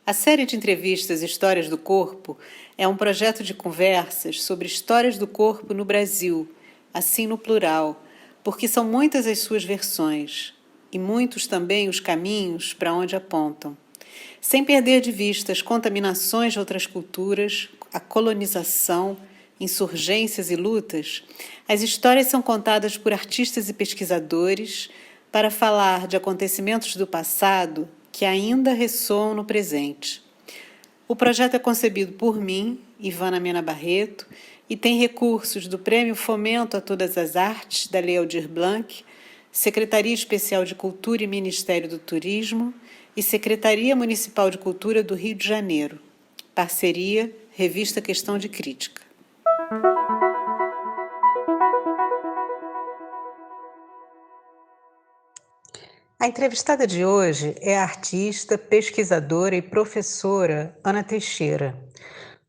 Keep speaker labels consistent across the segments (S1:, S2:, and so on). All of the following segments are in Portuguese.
S1: A série de entrevistas Histórias do Corpo é um projeto de conversas sobre histórias do corpo no Brasil, assim no plural, porque são muitas as suas versões e muitos também os caminhos para onde apontam. Sem perder de vista as contaminações de outras culturas, a colonização, insurgências e lutas, as histórias são contadas por artistas e pesquisadores para falar de acontecimentos do passado que ainda ressoam no presente. O projeto é concebido por mim, Ivana Mena Barreto, e tem recursos do Prêmio Fomento a Todas as Artes, da Lei Aldir Blanc, Secretaria Especial de Cultura e Ministério do Turismo e Secretaria Municipal de Cultura do Rio de Janeiro. Parceria, Revista Questão de Crítica. A entrevistada de hoje é a artista, pesquisadora e professora Ana Teixeira,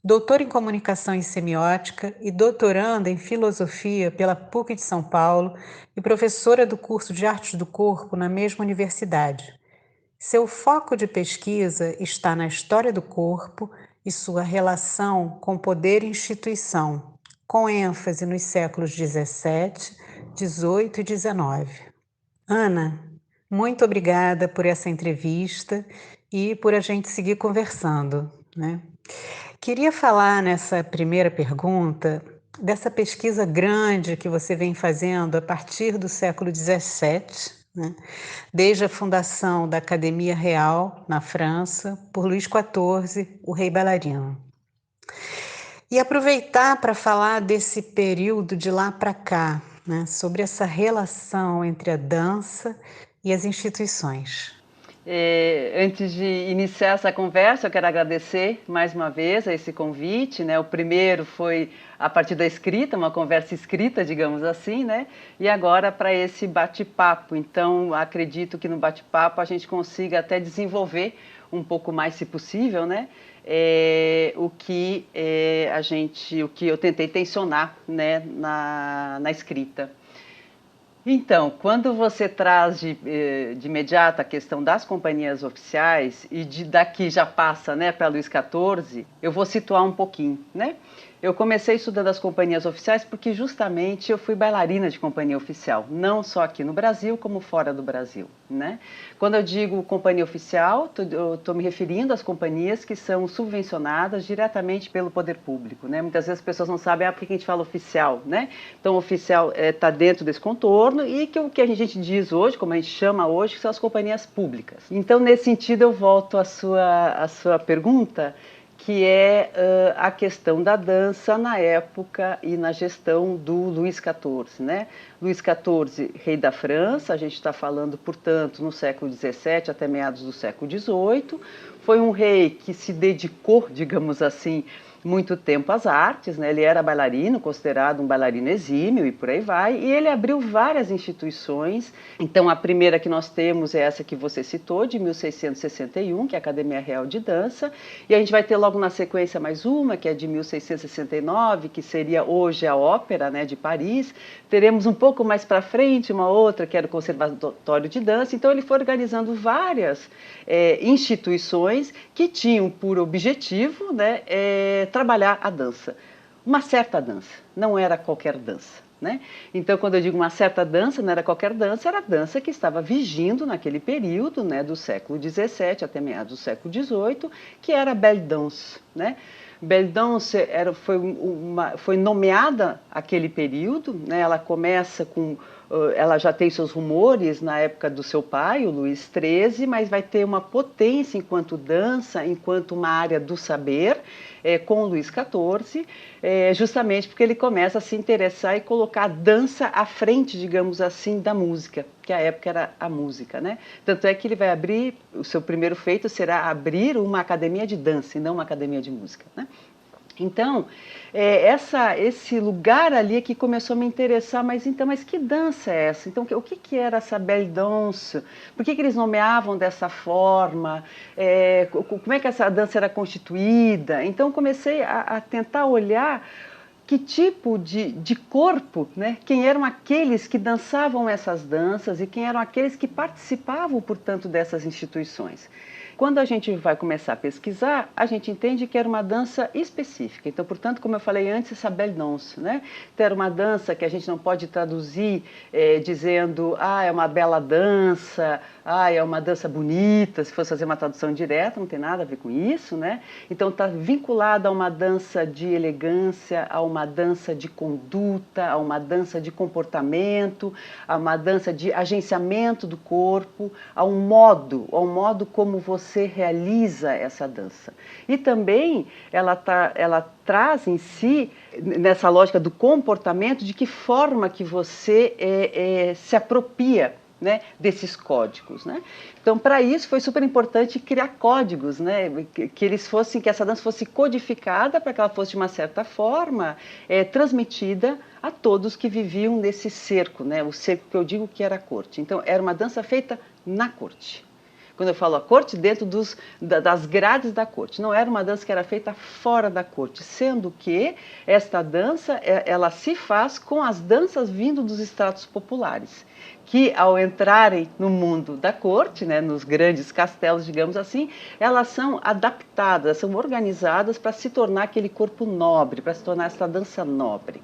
S1: doutora em Comunicação e Semiótica e doutoranda em Filosofia pela PUC de São Paulo e professora do curso de Artes do Corpo na mesma universidade. Seu foco de pesquisa está na história do corpo e sua relação com poder e instituição, com ênfase nos séculos XVII, XVIII e XIX. Ana, muito obrigada por essa entrevista e por a gente seguir conversando, né? Queria falar nessa primeira pergunta dessa pesquisa grande que você vem fazendo a partir do século XVII, né? Desde a fundação da Academia Real, na França, por Luís XIV, o rei bailarino. E aproveitar para falar desse período de lá para cá, né? Sobre essa relação entre a dança e as instituições.
S2: Antes de iniciar essa conversa, eu quero agradecer mais uma vez a esse convite, né? O primeiro foi a partir da escrita, uma conversa escrita, digamos assim, né? E agora para esse bate-papo. Então, acredito que no bate-papo a gente consiga até desenvolver um pouco mais, se possível, né? O que eu tentei tensionar, né? na escrita. Então, quando você traz de imediato a questão das companhias oficiais e daqui já passa, né, para Luís XIV, eu vou situar um pouquinho, né? Eu comecei estudando as companhias oficiais porque justamente eu fui bailarina de companhia oficial, não só aqui no Brasil, como fora do Brasil, né? Quando eu digo companhia oficial, eu estou me referindo às companhias que são subvencionadas diretamente pelo poder público, né? Muitas vezes as pessoas não sabem por que a gente fala oficial, né? Então, oficial está dentro desse contorno e que o que a gente diz hoje, como a gente chama hoje, que são as companhias públicas. Então, nesse sentido, eu volto à sua pergunta, que é a questão da dança na época e na gestão do Luís XIV, né? Luís XIV, rei da França, a gente está falando, portanto, no século XVII até meados do século XVIII, foi um rei que se dedicou, digamos assim, muito tempo às artes, né? Ele era bailarino, considerado um bailarino exímio e por aí vai, e ele abriu várias instituições. Então, a primeira que nós temos é essa que você citou, de 1661, que é a Academia Real de Dança, e a gente vai ter logo na sequência mais uma, que é de 1669, que seria hoje a Ópera, né, de Paris. Teremos um pouco mais para frente uma outra, que era o Conservatório de Dança. Então, ele foi organizando várias instituições que tinham por objetivo, né, trabalhar a dança. Uma certa dança, não era qualquer dança, né? Então, quando eu digo uma certa dança, não era qualquer dança, era a dança que estava vigindo naquele período, né, do século XVII até meados do século XVIII, que era a Belle Danse, né? Belle Danse foi nomeada aquele período, né? Ela começa com... Ela já tem seus rumores na época do seu pai, o Luís XIII, mas vai ter uma potência enquanto dança, enquanto uma área do saber, com o Luís XIV, justamente porque ele começa a se interessar e colocar a dança à frente, digamos assim, da música, que à época era a música, né? Tanto é que ele vai abrir, o seu primeiro feito será abrir uma academia de dança e não uma academia de música, né? Então, esse lugar ali é que começou a me interessar, mas que dança é essa? Então, o que era essa Belle Danse? Por que eles nomeavam dessa forma? Como é que essa dança era constituída? Então, comecei a tentar olhar que tipo de corpo, né? Quem eram aqueles que dançavam essas danças e quem eram aqueles que participavam, portanto, dessas instituições. Quando a gente vai começar a pesquisar, a gente entende que era uma dança específica. Então, portanto, como eu falei antes, essa belle danse, né? Então, era uma dança que a gente não pode traduzir dizendo, é uma bela dança, é uma dança bonita, se fosse fazer uma tradução direta, não tem nada a ver com isso, né? Então, está vinculada a uma dança de elegância, a uma dança de conduta, a uma dança de comportamento, a uma dança de agenciamento do corpo, a um modo como você realiza essa dança. E também ela traz em si, nessa lógica do comportamento, de que forma que você se apropria, né, desses códigos, né? Então, para isso foi super importante criar códigos, né, que essa dança fosse codificada para que ela fosse de uma certa forma transmitida a todos que viviam nesse cerco, né, o cerco que eu digo que era a corte. Então, era uma dança feita na corte. Quando eu falo a corte, dentro das grades da corte. Não era uma dança que era feita fora da corte, sendo que esta dança ela se faz com as danças vindo dos estratos populares, que ao entrarem no mundo da corte, né, nos grandes castelos, digamos assim, elas são adaptadas, são organizadas para se tornar aquele corpo nobre, para se tornar essa dança nobre.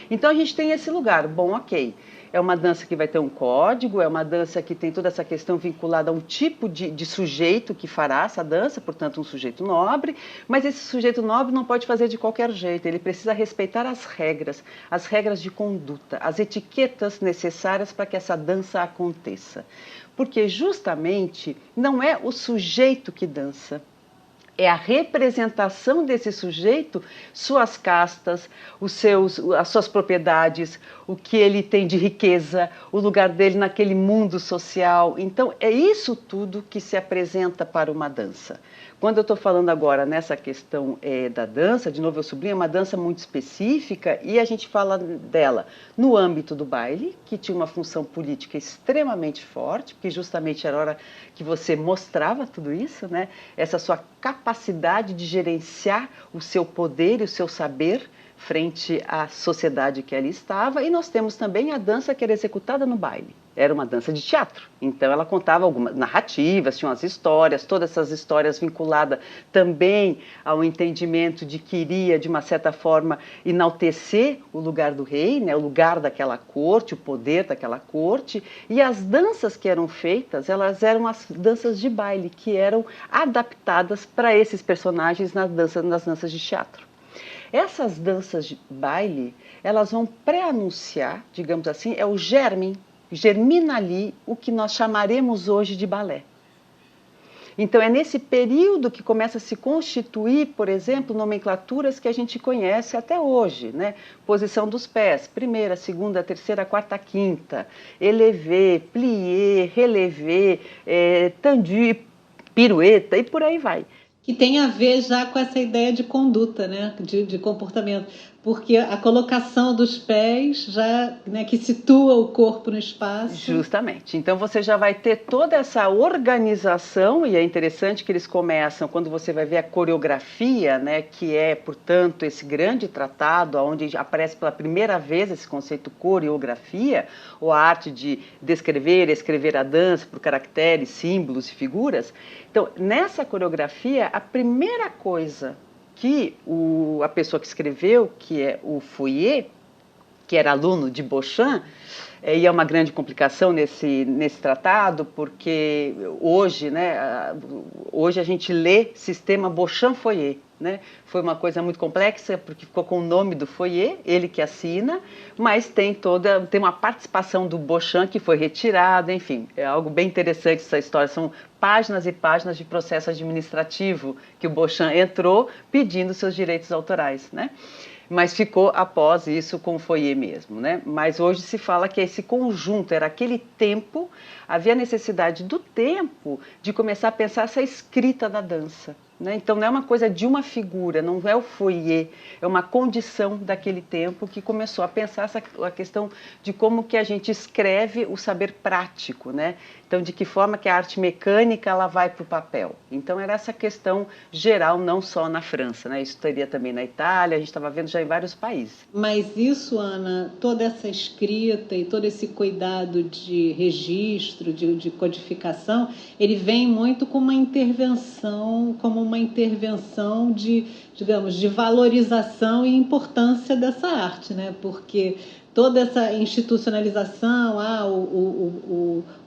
S2: Então a gente tem esse lugar, bom, ok. É uma dança que vai ter um código, é uma dança que tem toda essa questão vinculada a um tipo de sujeito que fará essa dança, portanto, um sujeito nobre, mas esse sujeito nobre não pode fazer de qualquer jeito, ele precisa respeitar as regras de conduta, as etiquetas necessárias para que essa dança aconteça. Porque justamente não é o sujeito que dança, é a representação desse sujeito, suas castas, as suas propriedades, o que ele tem de riqueza, o lugar dele naquele mundo social. Então, é isso tudo que se apresenta para uma dança. Quando eu estou falando agora nessa questão da dança, de novo eu sublinho, é uma dança muito específica e a gente fala dela no âmbito do baile, que tinha uma função política extremamente forte, porque justamente era a hora que você mostrava tudo isso, né? Essa sua capacidade de gerenciar o seu poder e o seu saber frente à sociedade que ali estava. E nós temos também a dança que era executada no baile. Era uma dança de teatro, então ela contava algumas narrativas, tinha umas histórias, todas essas histórias vinculadas também ao entendimento de que iria, de uma certa forma, enaltecer o lugar do rei, né, o lugar daquela corte, o poder daquela corte, e as danças que eram feitas, elas eram as danças de baile, que eram adaptadas para esses personagens nas danças de teatro. Essas danças de baile, elas vão pré-anunciar, digamos assim, é o germina ali o que nós chamaremos hoje de balé. Então, é nesse período que começa a se constituir, por exemplo, nomenclaturas que a gente conhece até hoje, né? Posição dos pés, primeira, segunda, terceira, quarta, quinta, élevé, plié, relevé, tendu, pirueta e por aí vai.
S1: Que tem a ver já com essa ideia de conduta, né? de comportamento, porque a colocação dos pés já, né, que situa o corpo no espaço.
S2: Justamente. Então você já vai ter toda essa organização, e é interessante que eles começam, quando você vai ver a coreografia, né, que é, portanto, esse grande tratado, onde aparece pela primeira vez esse conceito coreografia, ou a arte de descrever, escrever a dança por caracteres, símbolos e figuras. Então, nessa coreografia, a primeira coisa que a pessoa que escreveu, que é o Fouillet, que era aluno de Beauchamp, e é uma grande complicação nesse tratado, porque hoje, né, hoje a gente lê sistema Beauchamp-Fouillet, né? Foi uma coisa muito complexa, porque ficou com o nome do Fouillet, ele que assina, mas tem uma participação do Beauchamp que foi retirada, enfim, é algo bem interessante essa história, são páginas e páginas de processo administrativo que o Beauchamp entrou pedindo seus direitos autorais, né? Mas ficou após isso com o Fouillet mesmo, né? Mas hoje se fala que esse conjunto, era aquele tempo, havia necessidade do tempo de começar a pensar essa escrita da dança, né? Então não é uma coisa de uma figura, não é o Fouillet, é uma condição daquele tempo que começou a pensar a questão de como que a gente escreve o saber prático, né? Então de que forma que a arte mecânica ela vai para o papel. Então era essa questão geral, não só na França, né? Isso teria também na Itália, a gente estava vendo já em vários países.
S1: Mas isso, Ana, toda essa escrita e todo esse cuidado de registro
S3: registro, de codificação, ele vem muito como uma intervenção de, digamos, de valorização e importância dessa arte, né? Porque toda essa institucionalização,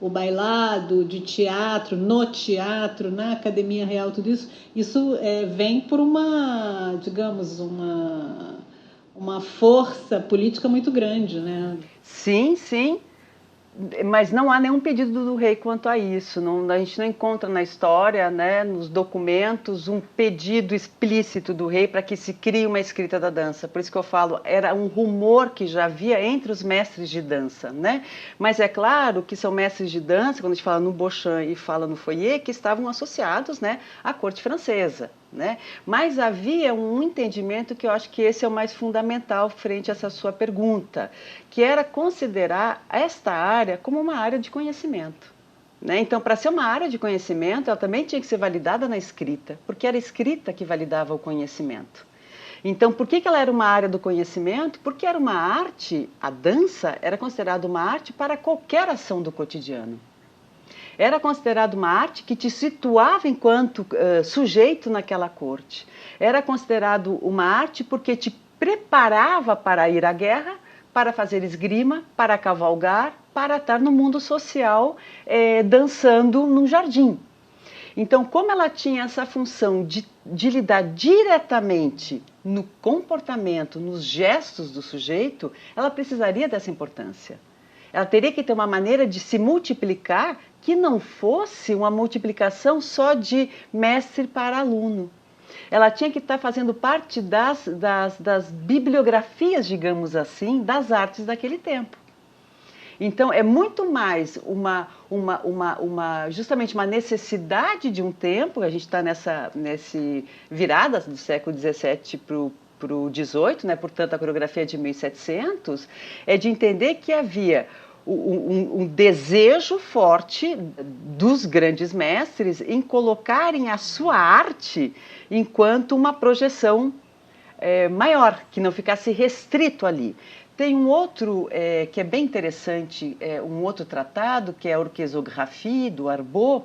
S3: o bailado de teatro, no teatro, na Academia Real, tudo isso vem por uma, digamos, uma força política muito grande, né?
S2: Sim, sim. Mas não há nenhum pedido do rei quanto a isso. A gente não encontra na história, né, nos documentos, um pedido explícito do rei para que se crie uma escrita da dança. Por isso que eu falo, era um rumor que já havia entre os mestres de dança, né? Mas é claro que são mestres de dança, quando a gente fala no Beauchamp e fala no Foyer, que estavam associados, né, à corte francesa. Né? Mas havia um entendimento que eu acho que esse é o mais fundamental frente a essa sua pergunta, que era considerar esta área como uma área de conhecimento. Né? Então, para ser uma área de conhecimento, ela também tinha que ser validada na escrita, porque era a escrita que validava o conhecimento. Então, por que ela era uma área do conhecimento? Porque era uma arte, a dança era considerada uma arte para qualquer ação do cotidiano. Era considerado uma arte que te situava enquanto sujeito naquela corte. Era considerado uma arte porque te preparava para ir à guerra, para fazer esgrima, para cavalgar, para estar no mundo social dançando num jardim. Então, como ela tinha essa função de lidar diretamente no comportamento, nos gestos do sujeito, ela precisaria dessa importância. Ela teria que ter uma maneira de se multiplicar que não fosse uma multiplicação só de mestre para aluno. Ela tinha que estar fazendo parte das bibliografias, digamos assim, das artes daquele tempo. Então, é muito mais justamente uma necessidade de um tempo, a gente está nessa virada do século XVII para o XVIII, né? Portanto, a coreografia de 1700, é de entender que havia um desejo forte dos grandes mestres em colocarem a sua arte enquanto uma projeção maior, que não ficasse restrito ali. Tem um outro que é bem interessante, um outro tratado, que é a Orchesographie, do Arbot,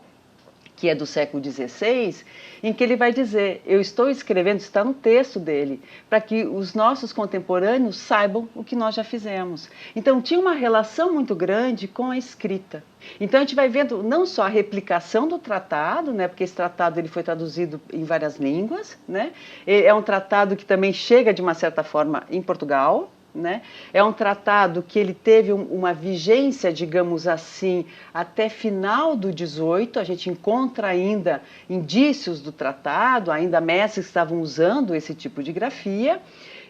S2: que é do século XVI, em que ele vai dizer, eu estou escrevendo, está no texto dele, para que os nossos contemporâneos saibam o que nós já fizemos. Então, tinha uma relação muito grande com a escrita. Então, a gente vai vendo não só a replicação do tratado, né, porque esse tratado ele foi traduzido em várias línguas, né, é um tratado que também chega, de uma certa forma, em Portugal. Né? É um tratado que ele teve uma vigência, digamos assim, até final do 18. A gente encontra ainda indícios do tratado, ainda mestres que estavam usando esse tipo de grafia.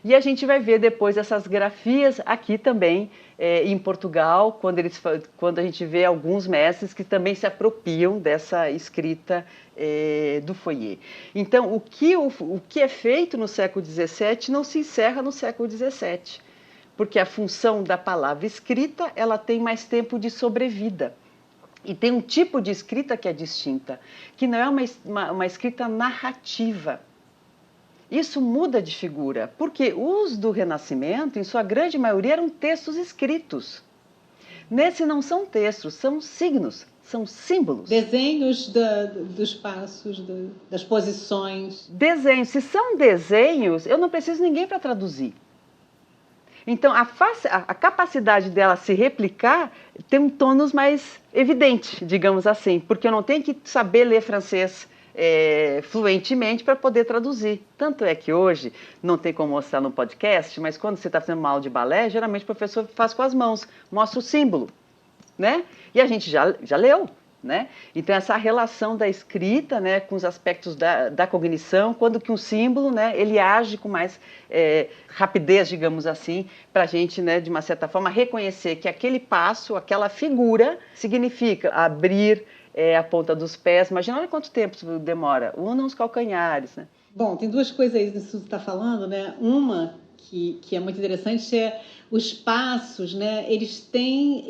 S2: E a gente vai ver depois essas grafias aqui também em Portugal, quando a gente vê alguns mestres que também se apropriam dessa escrita do Foyer. Então, o que é feito no século XVII não se encerra no século XVII. Porque a função da palavra escrita, ela tem mais tempo de sobrevida. E tem um tipo de escrita que é distinta, que não é uma escrita narrativa. Isso muda de figura, porque os do Renascimento, em sua grande maioria, eram textos escritos. Nesse não são textos, são signos, são símbolos.
S3: Desenhos dos passos, das posições.
S2: Desenhos. Se são desenhos, eu não preciso de ninguém para traduzir. Então, a capacidade dela se replicar tem um tônus mais evidente, digamos assim, porque eu não tenho que saber ler francês fluentemente para poder traduzir. Tanto é que hoje, não tem como mostrar no podcast, mas quando você está fazendo uma aula de balé, geralmente o professor faz com as mãos, mostra o símbolo, né? E a gente já leu. Né? Então, essa relação da escrita, né, com os aspectos da cognição, quando que um símbolo, né, ele age com mais rapidez, digamos assim, para a gente, né, de uma certa forma, reconhecer que aquele passo, aquela figura, significa abrir a ponta dos pés. Imagina, olha quanto tempo demora. Una os calcanhares. Né?
S3: Bom, tem duas coisas aí nisso que você está falando, né? Uma que é muito interessante é os passos, né? Eles têm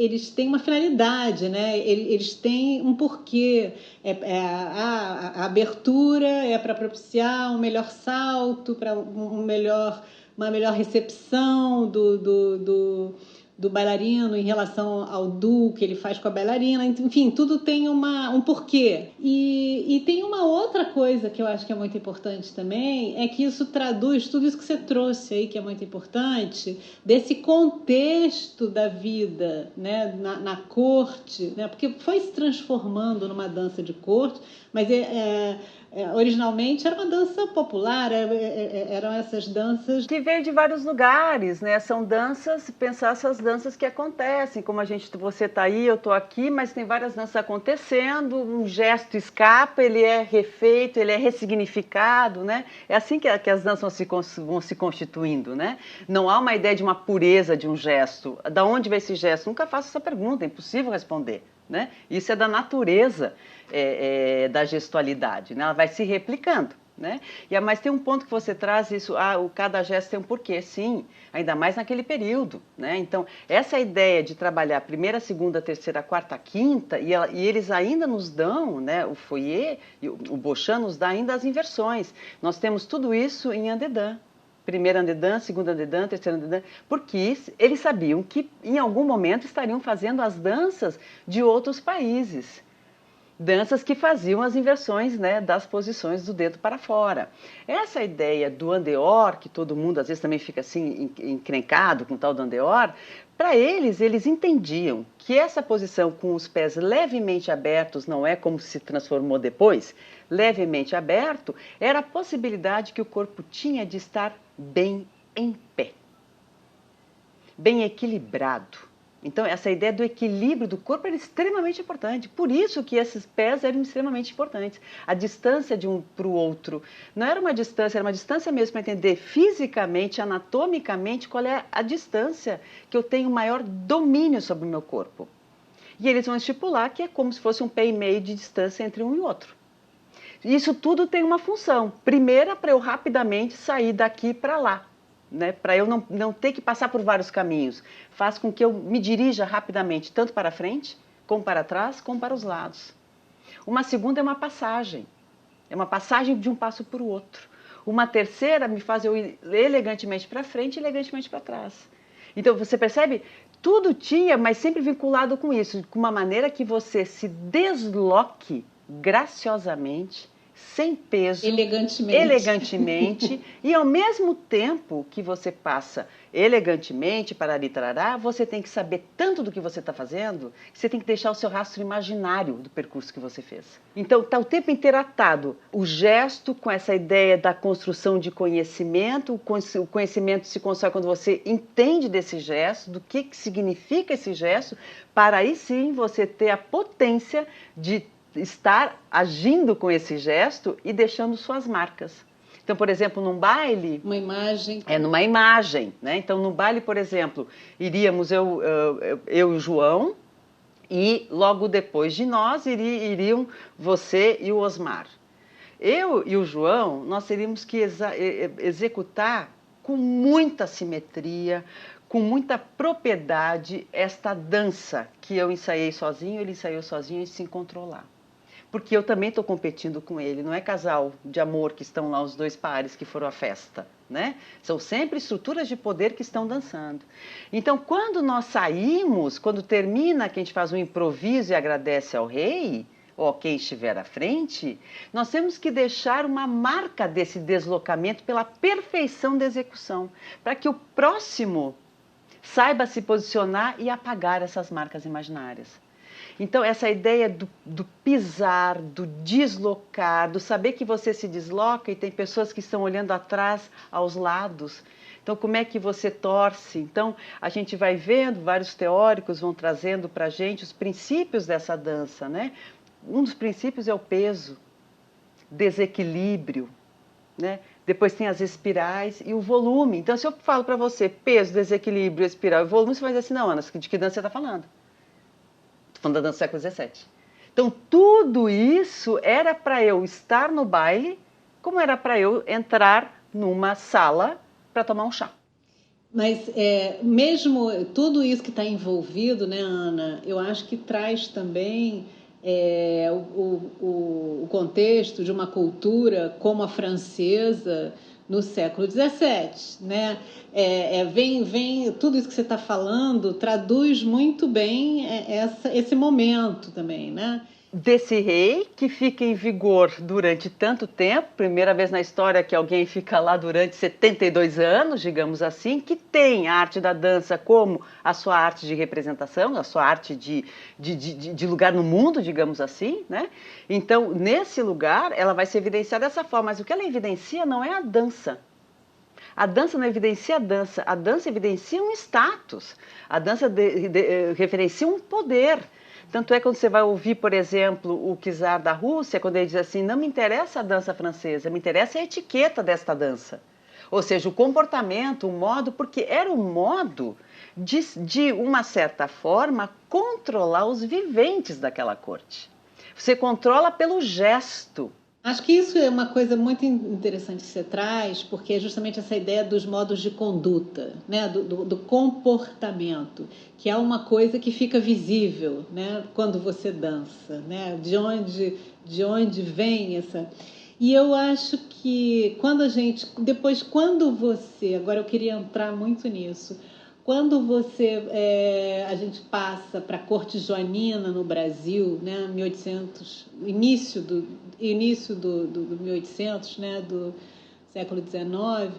S3: uma finalidade, né? Eles têm um porquê. A abertura é para propiciar um melhor salto, para uma melhor recepção do bailarino em relação ao duo que ele faz com a bailarina, enfim, tudo tem um porquê. E tem uma outra coisa que eu acho que é muito importante também, é que isso traduz tudo isso que você trouxe aí, que é muito importante, desse contexto da vida, né, na corte, né, porque foi se transformando numa dança de corte, mas originalmente era uma dança popular, eram essas danças
S2: que veio de vários lugares, né? São danças, pensar essas danças que acontecem, como você está aí, eu estou aqui, mas tem várias danças acontecendo, um gesto escapa, ele é refeito, ele é ressignificado, né? É assim que as danças vão se constituindo, né? Não há uma ideia de uma pureza de um gesto. Da onde vem esse gesto? Nunca faço essa pergunta, é impossível responder, né? Isso é da natureza da gestualidade, né? Ela vai se replicando, né? Mas tem um ponto que você traz, cada gesto tem um porquê, sim, ainda mais naquele período, né? Então, essa ideia de trabalhar primeira, segunda, terceira, quarta, quinta, e eles ainda nos dão, né? O Foyer, o Bochan nos dá ainda as inversões. Nós temos tudo isso em andedã. Primeira andedã, segunda andedã, terceira andedã, porque eles sabiam que em algum momento estariam fazendo as danças de outros países. Danças que faziam as inversões, né, das posições do dedo para fora. Essa ideia do andeor, que todo mundo às vezes também fica assim encrencado com o tal do andeor, para eles entendiam que essa posição com os pés levemente abertos, não é como se transformou depois, levemente aberto, era a possibilidade que o corpo tinha de estar bem em pé, bem equilibrado. Então, essa ideia do equilíbrio do corpo era extremamente importante. Por isso que esses pés eram extremamente importantes. A distância de um para o outro não era uma distância, era uma distância mesmo para entender fisicamente, anatomicamente, qual é a distância que eu tenho maior domínio sobre o meu corpo. E eles vão estipular que é como se fosse um pé e meio de distância entre um e outro. Isso tudo tem uma função. Primeira, para eu rapidamente sair daqui para lá. Né, para eu não ter que passar por vários caminhos, faz com que eu me dirija rapidamente, tanto para frente, como para trás, como para os lados. Uma segunda é uma passagem de um passo para o outro. Uma terceira me faz eu ir elegantemente para frente e elegantemente para trás. Então, você percebe? Tudo tinha, mas sempre vinculado com isso, com uma maneira que você se desloque graciosamente, sem peso, elegantemente e ao mesmo tempo que você passa elegantemente, parari, tarará, você tem que saber tanto do que você está fazendo, que você tem que deixar o seu rastro imaginário do percurso que você fez. Então, está o tempo inteiro atado o gesto com essa ideia da construção de conhecimento, o conhecimento se constrói quando você entende desse gesto, do que significa esse gesto, para aí sim você ter a potência de estar agindo com esse gesto e deixando suas marcas. Então, por exemplo, num baile...
S3: Uma imagem.
S2: Numa imagem, né? Então, no baile, por exemplo, iríamos eu e o João e logo depois de nós iriam você e o Osmar. Eu e o João, nós teríamos que executar com muita simetria, com muita propriedade esta dança que eu ensaiei sozinho, ele ensaiou sozinho e se encontrou lá. Porque eu também estou competindo com ele, não é casal de amor que estão lá os dois pares que foram à festa, né? São sempre estruturas de poder que estão dançando. Então, quando nós saímos, quando termina que a gente faz um improviso e agradece ao rei, ou quem estiver à frente, nós temos que deixar uma marca desse deslocamento pela perfeição da execução, para que o próximo saiba se posicionar e apagar essas marcas imaginárias. Então, essa ideia do pisar, do deslocar, do saber que você se desloca e tem pessoas que estão olhando atrás, aos lados. Então, como é que você torce? Então, a gente vai vendo, vários teóricos vão trazendo para a gente os princípios dessa dança, né? Um dos princípios é o peso, desequilíbrio, né? Depois tem as espirais e o volume. Então, se eu falo para você peso, desequilíbrio, espiral e volume, você vai dizer assim, não, Ana, de que dança você está falando? Da dança do século XVII. Então, tudo isso era para eu estar no baile, como era para eu entrar numa sala para tomar um chá.
S3: Mas mesmo tudo isso que está envolvido, né, Ana, eu acho que traz também o contexto de uma cultura como a francesa, no século XVII, né? Vem tudo isso que você está falando traduz muito bem esse momento também, né?
S2: Desse rei que fica em vigor durante tanto tempo, primeira vez na história que alguém fica lá durante 72 anos, digamos assim, que tem a arte da dança como a sua arte de representação, a sua arte de lugar no mundo, digamos assim, né? Então, nesse lugar, ela vai se evidenciar dessa forma, mas o que ela evidencia não é a dança. A dança não evidencia a dança evidencia um status, a dança referencia um poder. Tanto é quando você vai ouvir, por exemplo, o czar da Rússia, quando ele diz assim, não me interessa a dança francesa, me interessa a etiqueta desta dança. Ou seja, o comportamento, o modo, porque era um modo de uma certa forma, controlar os viventes daquela corte. Você controla pelo gesto.
S3: Acho que isso é uma coisa muito interessante que você traz, porque é justamente essa ideia dos modos de conduta, né? do comportamento, que é uma coisa que fica visível, né? Quando você dança, né? De onde vem essa... E eu acho que agora eu queria entrar muito nisso, quando a gente passa para a corte joanina no Brasil, né, 1800, início do 1800, né, do século XIX,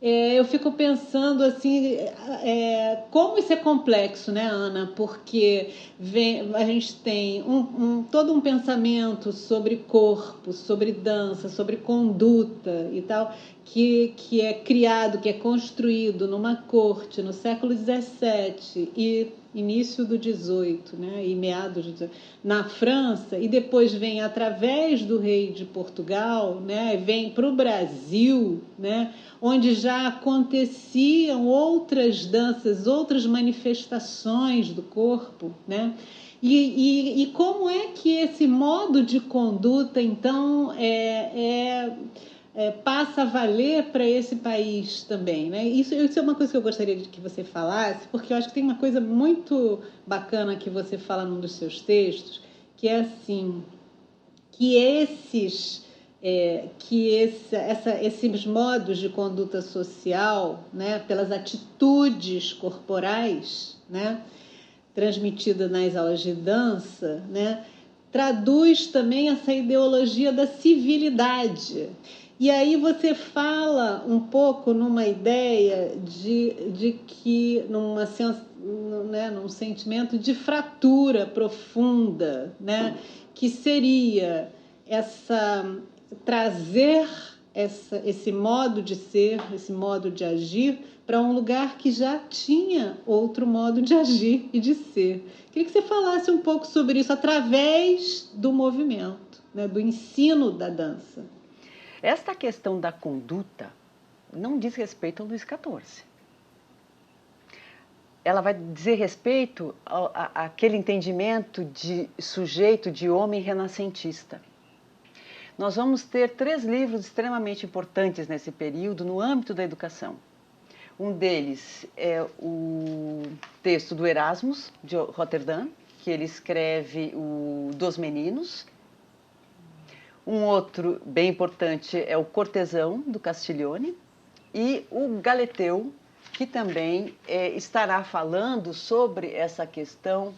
S3: eu fico pensando assim, como isso é complexo, né, Ana? Porque a gente tem todo um pensamento sobre corpo, sobre dança, sobre conduta e tal, que é criado, que é construído numa corte no século XVII e início do XVIII, né, e meados do XVIII, na França, e depois vem através do rei de Portugal, né, vem para o Brasil, né, onde já aconteciam outras danças, outras manifestações do corpo, né? E como é que esse modo de conduta, então, passa a valer para esse país também, né? Isso é uma coisa que eu gostaria de que você falasse, porque eu acho que tem uma coisa muito bacana que você fala num dos seus textos, que é assim, que esses modos de conduta social, né, pelas atitudes corporais, né, transmitida nas aulas de dança, né, traduz também essa ideologia da civilidade. E aí você fala um pouco numa ideia de que num sentimento de fratura profunda, né, que seria trazer esse modo de ser, esse modo de agir para um lugar que já tinha outro modo de agir e de ser. Queria que você falasse um pouco sobre isso através do movimento, né, do ensino da dança.
S2: Esta questão da conduta não diz respeito ao Luís XIV. Ela vai dizer respeito àquele entendimento de sujeito, de homem renascentista. Nós vamos ter 3 livros extremamente importantes nesse período no âmbito da educação. Um deles é o texto do Erasmus, de Roterdã, que ele escreve o Dos Meninos. Um outro bem importante é o Cortesão, do Castiglione, e o Galeteu, que também estará falando sobre essa questão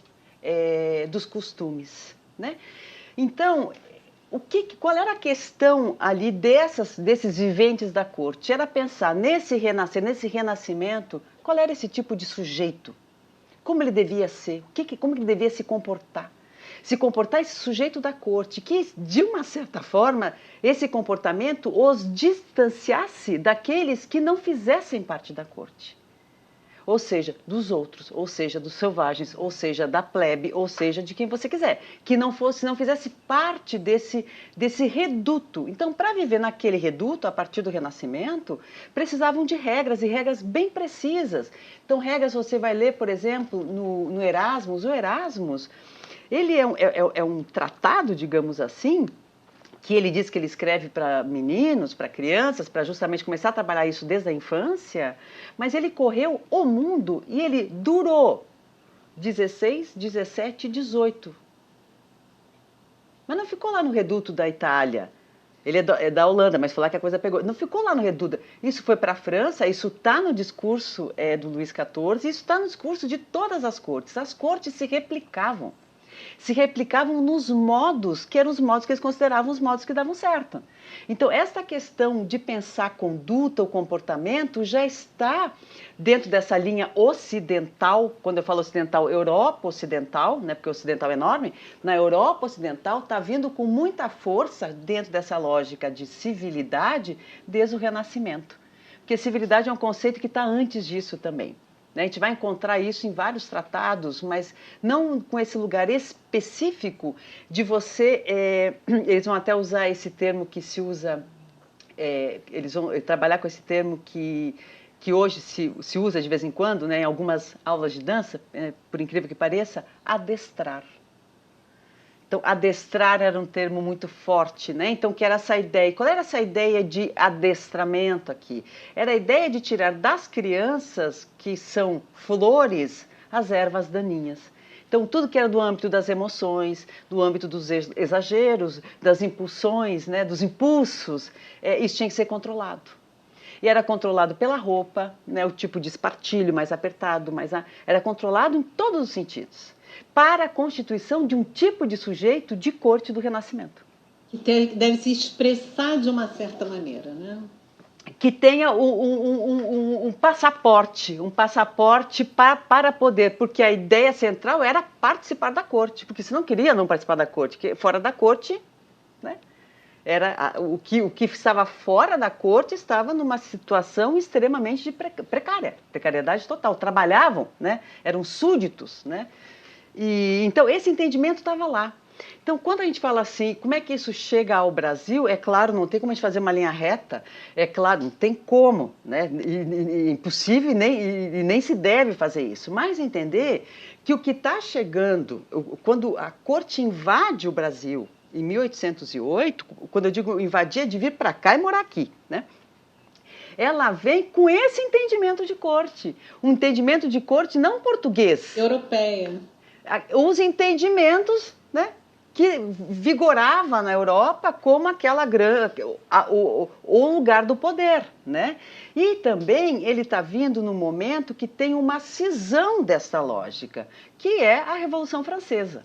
S2: dos costumes, né? Então, qual era a questão ali desses viventes da corte? Era pensar nesse renascimento, qual era esse tipo de sujeito? Como ele devia ser? Como ele devia se comportar? Se comportar esse sujeito da corte, que, de uma certa forma, esse comportamento os distanciasse daqueles que não fizessem parte da corte. Ou seja, dos outros, ou seja, dos selvagens, ou seja, da plebe, ou seja, de quem você quiser, que não fizesse parte desse reduto. Então, para viver naquele reduto, a partir do Renascimento, precisavam de regras, e regras bem precisas. Então, regras você vai ler, por exemplo, no Erasmus. O Erasmus, ele é um tratado, digamos assim, que ele diz que ele escreve para meninos, para crianças, para justamente começar a trabalhar isso desde a infância, mas ele correu o mundo e ele durou 16, 17, 18. Mas não ficou lá no reduto da Itália. Ele é da Holanda, mas foi lá que a coisa pegou. Não ficou lá no Reduda. Isso foi para a França, isso está no discurso do Luís XIV, isso está no discurso de todas as cortes. As cortes se replicavam. Se replicavam nos modos, que eram os modos que eles consideravam os modos que davam certo. Então, essa questão de pensar conduta ou comportamento já está dentro dessa linha ocidental. Quando eu falo ocidental, Europa ocidental, né, porque o ocidental é enorme, na Europa ocidental está vindo com muita força dentro dessa lógica de civilidade desde o Renascimento. Porque civilidade é um conceito que está antes disso também. A gente vai encontrar isso em vários tratados, mas não com esse lugar específico de você... eles vão até usar esse termo que se usa... eles vão trabalhar com esse termo que hoje se usa de vez em quando, né, em algumas aulas de dança, por incrível que pareça, adestrar. Então, adestrar era um termo muito forte, né? Então, que era essa ideia. Qual era essa ideia de adestramento aqui? Era a ideia de tirar das crianças, que são flores, as ervas daninhas. Então, tudo que era do âmbito das emoções, do âmbito dos exageros, das impulsões, né, dos impulsos, isso tinha que ser controlado. E era controlado pela roupa, né, o tipo de espartilho mais apertado, era controlado em todos os sentidos, para a constituição de um tipo de sujeito de corte do Renascimento.
S3: Que deve se expressar de uma certa maneira, né?
S2: Que tenha um passaporte para poder, porque a ideia central era participar da corte, porque se não queria não participar da corte, que fora da corte, né, era o que estava fora da corte estava numa situação extremamente de precariedade total, trabalhavam, né, eram súditos, né, e então esse entendimento estava lá. Então, quando a gente fala assim, como é que isso chega ao Brasil? É claro, não tem como a gente fazer uma linha reta, é claro, não tem como, né? Impossível e nem se deve fazer isso. Mas entender que o que está chegando, quando a corte invade o Brasil em 1808, quando eu digo invadir, é de vir para cá e morar aqui, né? Ela vem com esse entendimento de corte, um entendimento de corte não português.
S3: Europeia.
S2: Os entendimentos, né, que vigorava na Europa como aquela o lugar do poder, né? E também ele está vindo num momento que tem uma cisão desta lógica, que é a Revolução Francesa.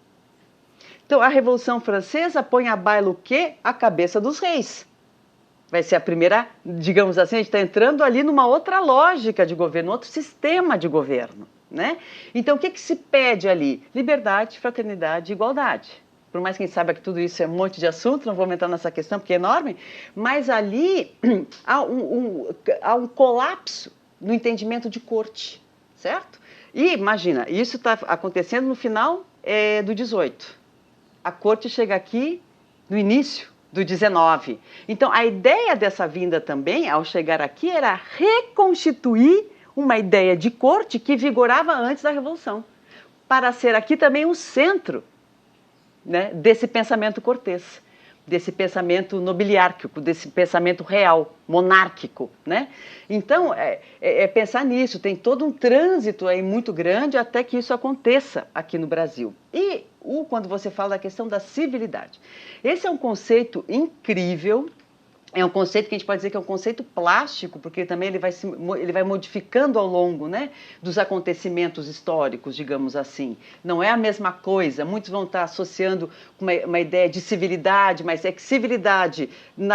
S2: Então, a Revolução Francesa põe a baila o quê? A cabeça dos reis. Vai ser a primeira, digamos assim, a gente está entrando ali numa outra lógica de governo, outro sistema de governo, né? Então, o que se pede ali? Liberdade, fraternidade e igualdade. Por mais que a gente saiba que tudo isso é um monte de assunto, não vou entrar nessa questão porque é enorme, mas ali há um colapso no entendimento de corte, certo? E imagina, isso está acontecendo no final do 18. A corte chega aqui no início do 19. Então, a ideia dessa vinda também, ao chegar aqui, era reconstituir uma ideia de corte que vigorava antes da Revolução, para ser aqui também um centro, né, desse pensamento cortês, desse pensamento nobiliárquico, desse pensamento real, monárquico, né? Então, pensar nisso, tem todo um trânsito aí muito grande até que isso aconteça aqui no Brasil. E quando você fala da questão da civilidade, esse é um conceito incrível. É um conceito que a gente pode dizer que é um conceito plástico, porque também ele vai modificando ao longo, né, dos acontecimentos históricos, digamos assim. Não é a mesma coisa. Muitos vão estar associando uma ideia de civilidade, mas é que civilidade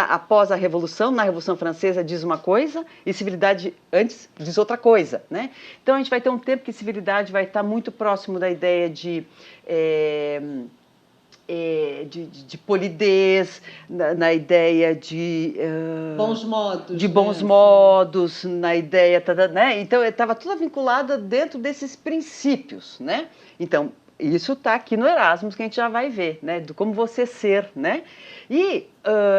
S2: após a Revolução, na Revolução Francesa, diz uma coisa, e civilidade antes diz outra coisa, né? Então, a gente vai ter um tempo que civilidade vai estar muito próximo da ideia de polidez, na ideia de
S3: bons modos,
S2: de bons modos, na ideia, né? Então estava tudo vinculado dentro desses princípios, né? Então isso está aqui no Erasmus, que a gente já vai ver, né? Do como você ser, né? E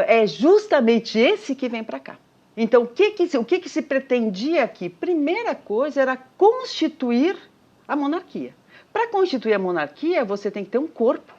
S2: é justamente esse que vem para cá. Então o que se pretendia aqui? Primeira coisa era constituir a monarquia. Para constituir a monarquia, você tem que ter um corpo.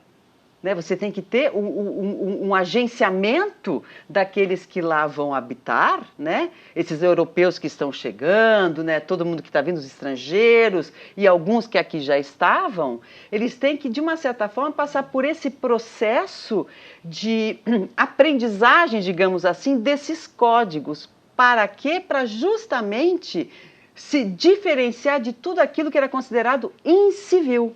S2: né? Você tem que ter um agenciamento daqueles que lá vão habitar, né? Esses europeus que estão chegando, né? Todo mundo que está vindo, os estrangeiros e alguns que aqui já estavam, eles têm que, de uma certa forma, passar por esse processo de aprendizagem, digamos assim, desses códigos. Para quê? Para justamente se diferenciar de tudo aquilo que era considerado incivil.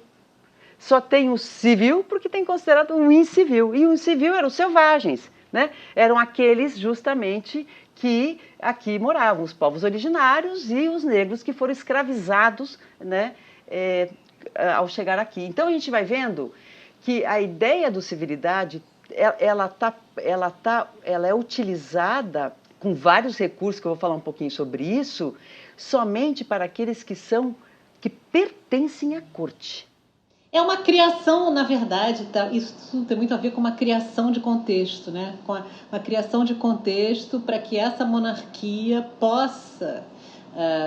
S2: Só tem o civil porque tem considerado um incivil. E o incivil eram os selvagens, né? Eram aqueles justamente que aqui moravam, os povos originários e os negros que foram escravizados, né, ao chegar aqui. Então a gente vai vendo que a ideia do civilidade ela é utilizada com vários recursos, que eu vou falar um pouquinho sobre isso, somente para aqueles que pertencem à corte.
S3: É uma criação, na verdade, tá? Isso tem muito a ver com uma criação de contexto, né? Com uma criação de contexto para que essa monarquia possa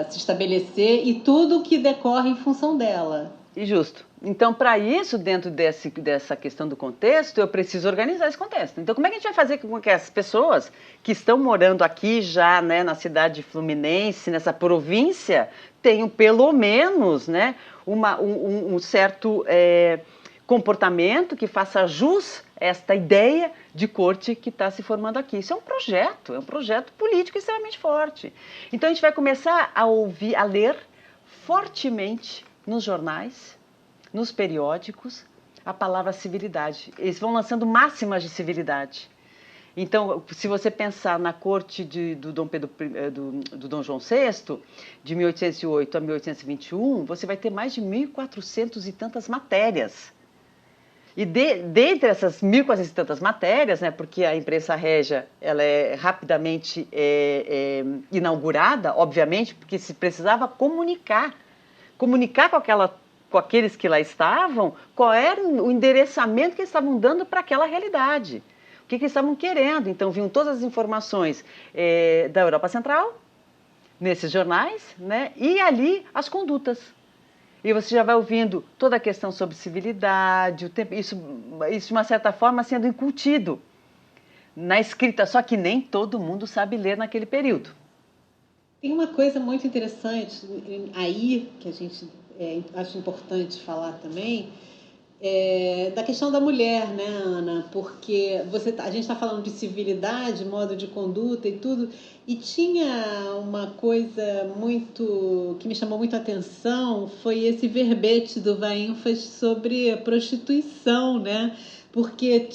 S3: se estabelecer e tudo que decorre em função dela.
S2: E justo. Então, para isso, dentro dessa questão do contexto, eu preciso organizar esse contexto. Então, como é que a gente vai fazer com que as pessoas que estão morando aqui já, né, na cidade fluminense, nessa província, tenham pelo menos, né, um certo comportamento que faça jus a esta ideia de corte que está se formando aqui? Isso é um projeto político extremamente forte. Então, a gente vai começar a ler fortemente nos jornais, nos periódicos, a palavra civilidade. Eles vão lançando máximas de civilidade. Então, se você pensar na corte do Dom João VI, de 1808 a 1821, você vai ter mais de 1.400 e tantas matérias. E dentre essas 1.400 e tantas matérias, né, porque a imprensa régia ela é rapidamente inaugurada, obviamente, porque se precisava comunicar com aqueles que lá estavam, qual era o endereçamento que eles estavam dando para aquela realidade. O que eles estavam querendo. Então, vinham todas as informações da Europa Central, nesses jornais, né? E ali as condutas. E você já vai ouvindo toda a questão sobre civilidade, isso de uma certa forma sendo incutido na escrita, só que nem todo mundo sabe ler naquele período.
S3: Tem uma coisa muito interessante aí, que a gente acho importante falar também, da questão da mulher, né, Ana? Porque a gente está falando de civilidade, modo de conduta e tudo, e tinha uma coisa que me chamou muito a atenção, foi esse verbete do Vaínfas sobre a prostituição, né? Porque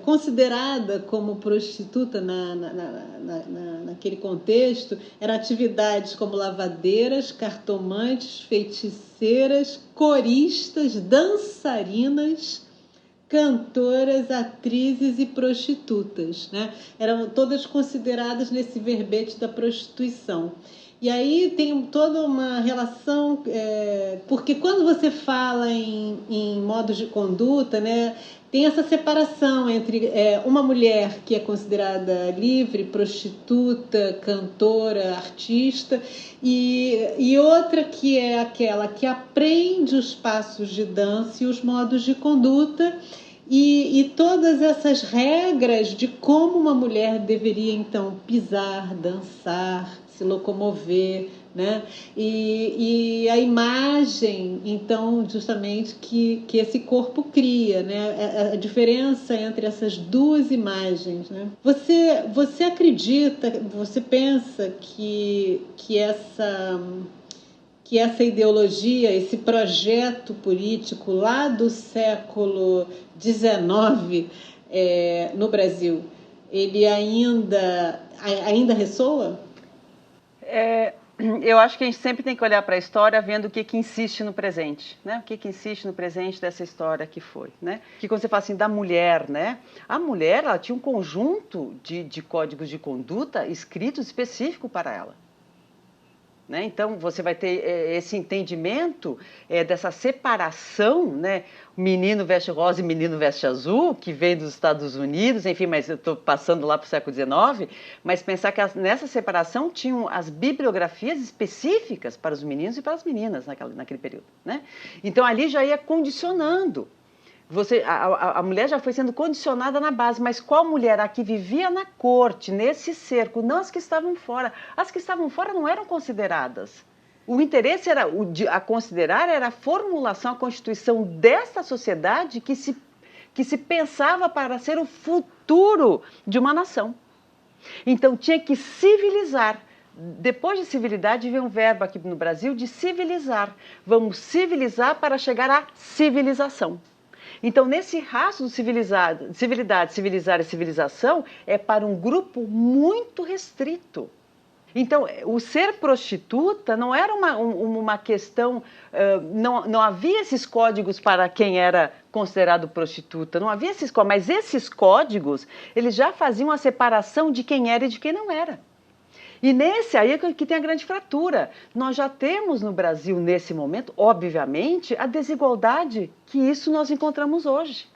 S3: considerada como prostituta naquele contexto, eram atividades como lavadeiras, cartomantes, feiticeiras, coristas, dançarinas, cantoras, atrizes e prostitutas, né? Eram todas consideradas nesse verbete da prostituição. E aí tem toda uma relação, porque quando você fala em modos de conduta, né, tem essa separação entre uma mulher que é considerada livre, prostituta, cantora, artista, e outra que é aquela que aprende os passos de dança e os modos de conduta, e todas essas regras de como uma mulher deveria, então, pisar, dançar, se locomover, né? E a imagem, então, justamente que esse corpo cria, né? A diferença entre essas duas imagens, né? Você acredita, você pensa que essa ideologia, esse projeto político lá do século XIX no Brasil, ele ainda ressoa?
S2: Eu acho que a gente sempre tem que olhar para a história vendo o que insiste no presente, né? O que insiste no presente dessa história que foi, né? Que quando você fala assim da mulher, né? A mulher, ela tinha um conjunto de códigos de conduta escritos específico para ela. Né? Então, você vai ter esse entendimento dessa separação, né? Menino veste rosa e menino veste azul, que vem dos Estados Unidos, enfim, mas eu estou passando lá para o século XIX, mas pensar que nessa separação tinham as bibliografias específicas para os meninos e para as meninas naquele período. Né? Então, ali já ia condicionando A mulher já foi sendo condicionada na base, mas qual mulher? A que vivia na corte, nesse cerco, não as que estavam fora. As que estavam fora não eram consideradas. O interesse a considerar era a formulação, a constituição desta sociedade que se pensava para ser o futuro de uma nação. Então tinha que civilizar. Depois de civilidade vem um verbo aqui no Brasil de civilizar. Vamos civilizar para chegar à civilização. Então, nesse rastro de civilidade, civilizar e civilização é para um grupo muito restrito. Então, o ser prostituta não era uma questão, não havia esses códigos para quem era considerado prostituta, não havia esses códigos, mas esses códigos, eles já faziam a separação de quem era e de quem não era. E nesse aí é que tem a grande fratura. Nós já temos no Brasil, nesse momento, obviamente, a desigualdade que isso nós encontramos hoje.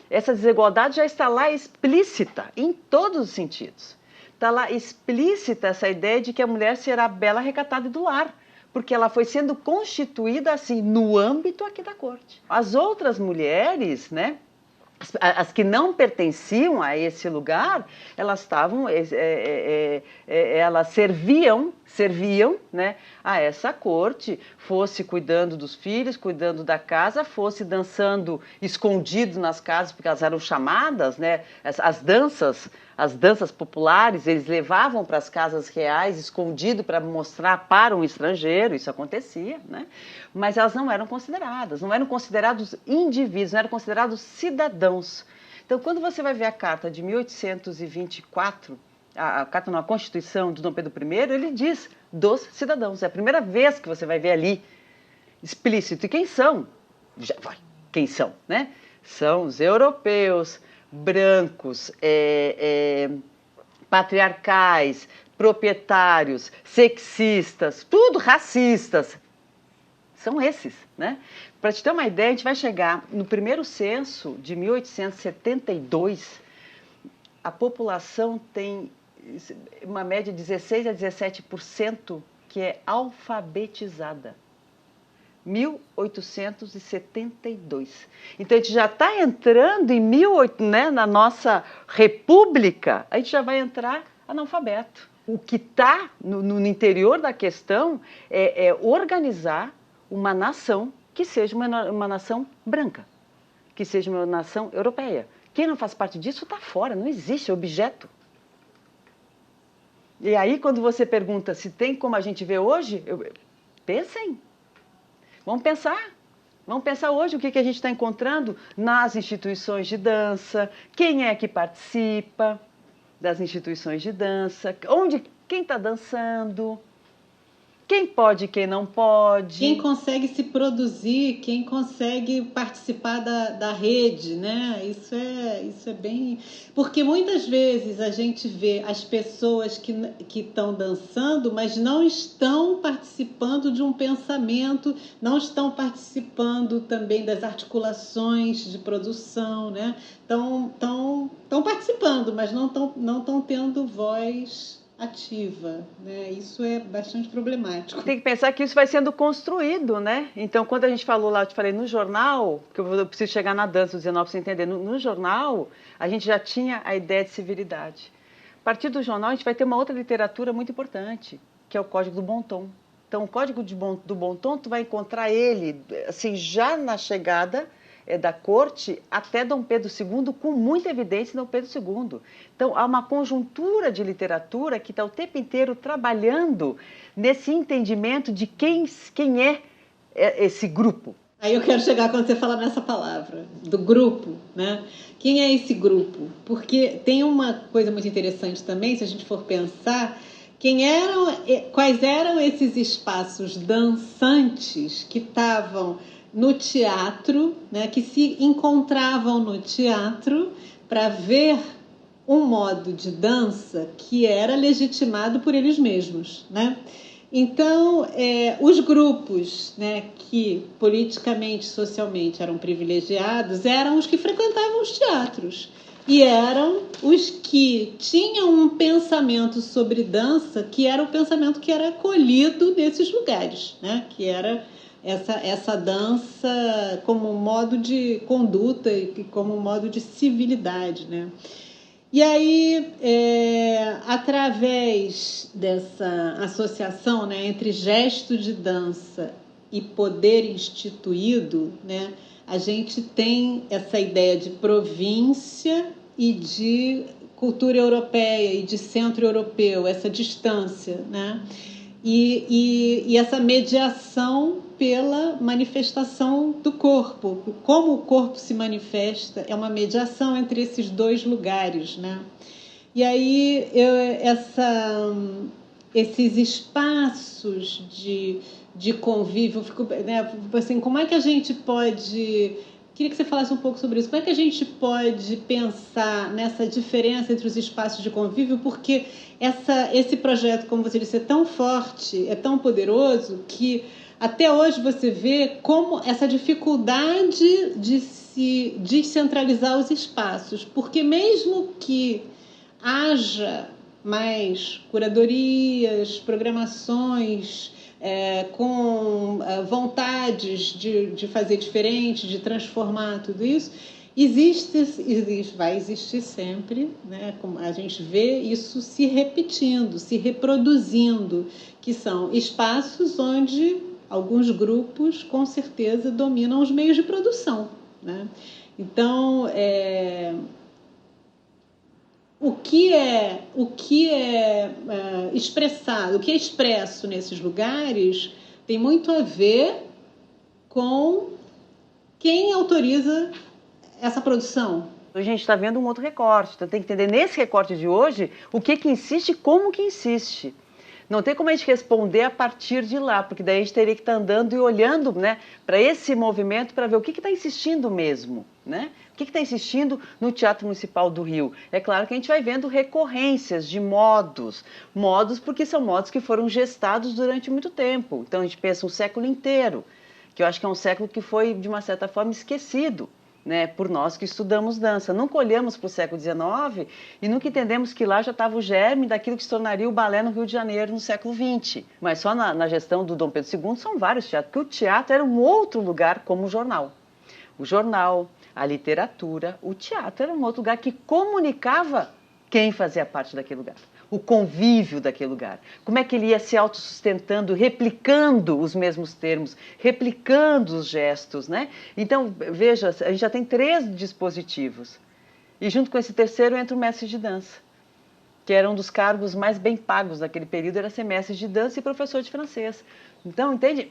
S2: Essa desigualdade já está lá explícita, em todos os sentidos. Está lá explícita essa ideia de que a mulher será bela, recatada e do lar, porque ela foi sendo constituída assim, no âmbito aqui da corte. As outras mulheres, né? As que não pertenciam a esse lugar, elas elas serviam, né, a essa corte, fosse cuidando dos filhos, cuidando da casa, fosse dançando escondido nas casas, porque elas eram chamadas, né, as danças populares, eles levavam para as casas reais, escondido para mostrar para um estrangeiro, isso acontecia, né? Mas elas não eram considerados indivíduos, não eram considerados cidadãos. Então, quando você vai ver a Carta de 1824, a Constituição de Dom Pedro I, ele diz dos cidadãos. É a primeira vez que você vai ver ali explícito. E quem são? Quem são, né? São os europeus, brancos, patriarcais, proprietários, sexistas, tudo racistas. São esses, né? Para te ter uma ideia, a gente vai chegar no primeiro censo de 1872, a população tem uma média de 16% a 17% que é alfabetizada. 1872. Então, a gente já está entrando em né, na nossa república, a gente já vai entrar analfabeto. O que está no interior da questão é organizar uma nação que seja uma nação branca, que seja uma nação europeia. Quem não faz parte disso está fora, não existe, é objeto. E aí, quando você pergunta se tem como a gente vê hoje, pensem. Vamos pensar hoje o que a gente está encontrando nas instituições de dança, quem é que participa das instituições de dança, quem está dançando, quem pode e quem não pode.
S3: Quem consegue se produzir, quem consegue participar da rede, né? Isso é bem... Porque muitas vezes a gente vê as pessoas que estão dançando, mas não estão participando de um pensamento, não estão participando também das articulações de produção, né? Estão participando, mas não estão tendo voz ativa, né? Isso é bastante problemático.
S2: Tem que pensar que isso vai sendo construído, né? Então, quando a gente falou lá, eu te falei no jornal, que eu preciso chegar na dança do 19 para você entender, no jornal a gente já tinha a ideia de civilidade. A partir do jornal a gente vai ter uma outra literatura muito importante, que é o Código do Bom Tom. Então, o Código do Bom Tom, tu vai encontrar ele, assim, já na chegada da corte até Dom Pedro II, com muita evidência em Dom Pedro II. Então, há uma conjuntura de literatura que está o tempo inteiro trabalhando nesse entendimento de quem é esse grupo.
S3: Aí eu quero chegar quando você fala nessa palavra, do grupo, né? Quem é esse grupo? Porque tem uma coisa muito interessante também, se a gente for pensar, quais eram esses espaços dançantes que estavam no teatro, né, que se encontravam no teatro para ver um modo de dança que era legitimado por eles mesmos, né? Então, os grupos, né, que politicamente, socialmente eram privilegiados eram os que frequentavam os teatros e eram os que tinham um pensamento sobre dança que era o pensamento que era acolhido nesses lugares, né, que era essa dança como modo de conduta e como modo de civilidade, né? E aí, através dessa associação, né, entre gesto de dança e poder instituído, né, a gente tem essa ideia de província e de cultura europeia e de centro europeu, essa distância, né? E essa mediação pela manifestação do corpo. Como o corpo se manifesta é uma mediação entre esses dois lugares, né? E aí esses espaços de convívio, eu fico, né, assim, como é que a gente pode... Queria que você falasse um pouco sobre isso. Como é que a gente pode pensar nessa diferença entre os espaços de convívio? Porque esse projeto, como você disse, é tão forte, é tão poderoso, que até hoje você vê como essa dificuldade de se descentralizar os espaços. Porque mesmo que haja mais curadorias, programações, com vontades de fazer diferente, de transformar tudo isso, vai existir sempre, né? Como a gente vê isso se repetindo, se reproduzindo, que são espaços onde alguns grupos, com certeza, dominam os meios de produção, né? Então, o que é expressado, o que é expresso nesses lugares tem muito a ver com quem autoriza essa produção.
S2: A gente está vendo um outro recorte, então tem que entender nesse recorte de hoje o que insiste e como que insiste. Não tem como a gente responder a partir de lá, porque daí a gente teria que estar andando e olhando, né, para esse movimento para ver o que está insistindo mesmo, né? O que está insistindo no Teatro Municipal do Rio? É claro que a gente vai vendo recorrências de modos porque são modos que foram gestados durante muito tempo. Então a gente pensa um século inteiro, que eu acho que é um século que foi, de uma certa forma, esquecido, né, por nós que estudamos dança. Nunca olhamos para o século XIX e nunca entendemos que lá já estava o germe daquilo que se tornaria o balé no Rio de Janeiro no século XX. Mas só na gestão do Dom Pedro II são vários teatros, porque o teatro era um outro lugar como o jornal. O jornal, a literatura, o teatro era um outro lugar que comunicava quem fazia parte daquele lugar, o convívio daquele lugar. Como é que ele ia se autossustentando, replicando os mesmos termos, replicando os gestos, né? Então, veja, a gente já tem 3 dispositivos. E junto com esse terceiro entra o mestre de dança, que era um dos cargos mais bem pagos naquele período, era ser mestre de dança e professor de francês. Então, entende?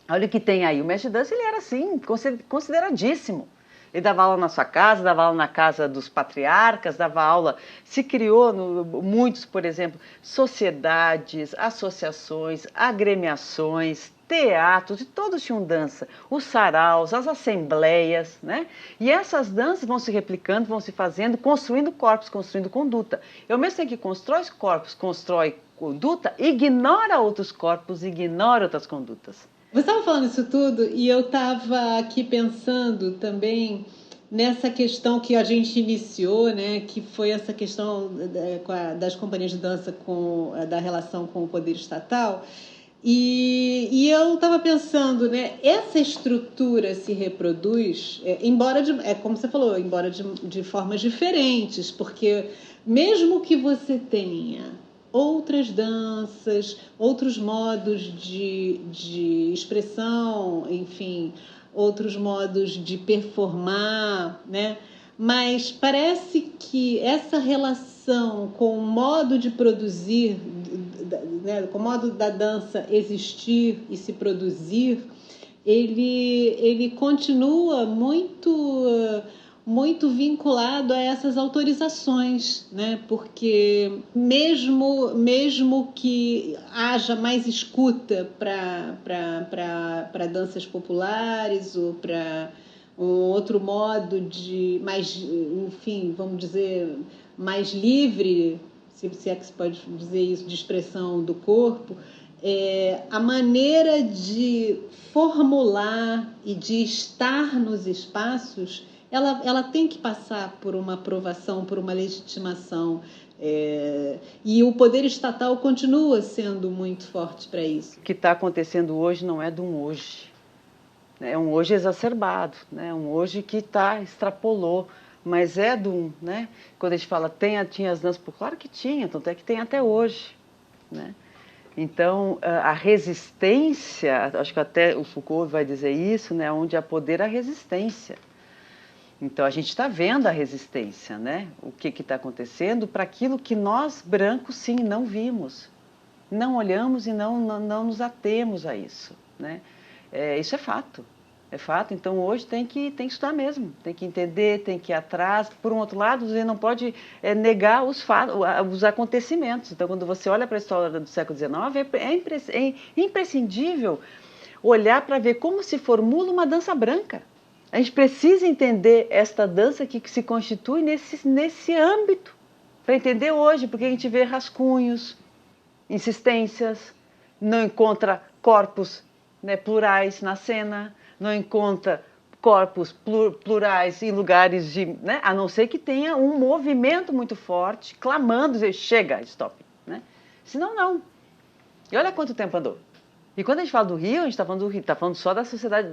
S2: Olha o que tem aí. O mestre de dança, ele era, assim, consideradíssimo. Ele dava aula na sua casa, dava aula na casa dos patriarcas, dava aula... Se criou, muitos, por exemplo, sociedades, associações, agremiações, teatros, e todos tinham dança. Os saraus, as assembleias, né? E essas danças vão se replicando, vão se fazendo, construindo corpos, construindo conduta. E ao mesmo tempo que constrói corpos, constrói conduta, ignora outros corpos, ignora outras condutas.
S3: Você estava falando isso tudo e eu estava aqui pensando também nessa questão que a gente iniciou, né, que foi essa questão das companhias de dança da relação com o poder estatal. E eu estava pensando, né, essa estrutura se reproduz, embora como você falou, embora de formas diferentes, porque mesmo que você tenha outras danças, outros modos de expressão, enfim, outros modos de performar, né? Mas parece que essa relação com o modo de produzir, né, com o modo da dança existir e se produzir, ele continua muito vinculado a essas autorizações, né? Porque mesmo que haja mais escuta para danças populares ou para um outro modo de mais, enfim, vamos dizer, mais livre, se é que se pode dizer isso, de expressão do corpo, a maneira de formular e de estar nos espaços, ela tem que passar por uma aprovação, por uma legitimação. E o poder estatal continua sendo muito forte para isso.
S2: O que está acontecendo hoje não é de um hoje. É um hoje exacerbado, né? Um hoje que extrapolou, mas é né? Quando a gente fala tinha as danças, claro que tinha, tanto é que tem até hoje, né? Então, a resistência, acho que até o Foucault vai dizer isso, né? Onde há poder, há resistência. Então, a gente está vendo a resistência, né? O que está acontecendo para aquilo que nós, brancos, sim, não vimos. Não olhamos e não nos atemos a isso, né? Isso é fato. É fato, então hoje tem que estudar mesmo, tem que entender, tem que ir atrás. Por um outro lado, você não pode negar os acontecimentos. Então, quando você olha para a história do século XIX, é imprescindível olhar para ver como se formula uma dança branca. A gente precisa entender esta dança que se constitui nesse âmbito, para entender hoje, porque a gente vê rascunhos, insistências, não encontra corpos, né, plurais na cena, não encontra corpos plurais em lugares né, a não ser que tenha um movimento muito forte, clamando, dizer, chega, stop. Né? Senão, não. E olha quanto tempo andou. E quando a gente fala do Rio, a gente está falando do Rio, está falando só da sociedade,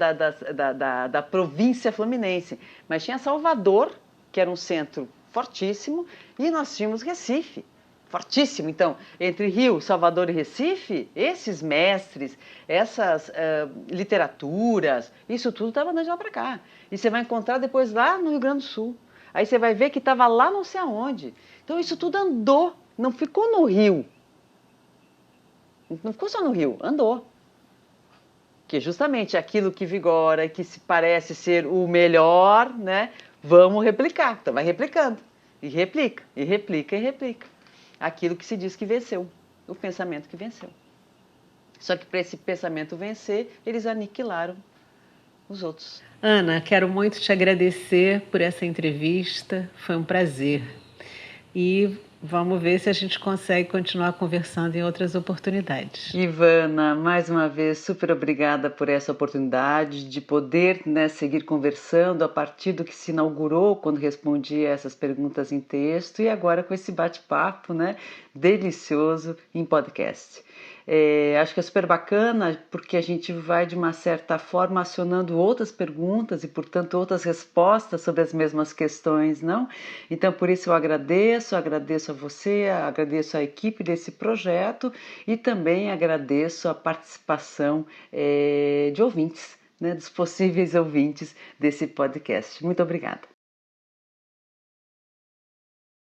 S2: da província fluminense. Mas tinha Salvador, que era um centro fortíssimo, e nós tínhamos Recife, fortíssimo. Então, entre Rio, Salvador e Recife, esses mestres, essas literaturas, isso tudo estava andando de lá para cá. E você vai encontrar depois lá no Rio Grande do Sul. Aí você vai ver que estava lá não sei aonde. Então, isso tudo andou, não ficou no Rio. Não ficou só no Rio, andou. Que é justamente aquilo que vigora, que se parece ser o melhor, né? Vamos replicar. Então vai replicando. E replica, e replica, e replica. Aquilo que se diz que venceu. O pensamento que venceu. Só que para esse pensamento vencer, eles aniquilaram os outros.
S1: Ana, quero muito te agradecer por essa entrevista. Foi um prazer. E vamos ver se a gente consegue continuar conversando em outras oportunidades.
S2: Ivana, mais uma vez, super obrigada por essa oportunidade de poder, né, seguir conversando a partir do que se inaugurou quando respondi essas perguntas em texto e agora com esse bate-papo, né, delicioso em podcast. Acho que é super bacana porque a gente vai, de uma certa forma, acionando outras perguntas e, portanto, outras respostas sobre as mesmas questões, não? Então, por isso eu agradeço a você, agradeço a equipe desse projeto e também agradeço a participação de ouvintes, né, dos possíveis ouvintes desse podcast. Muito obrigada.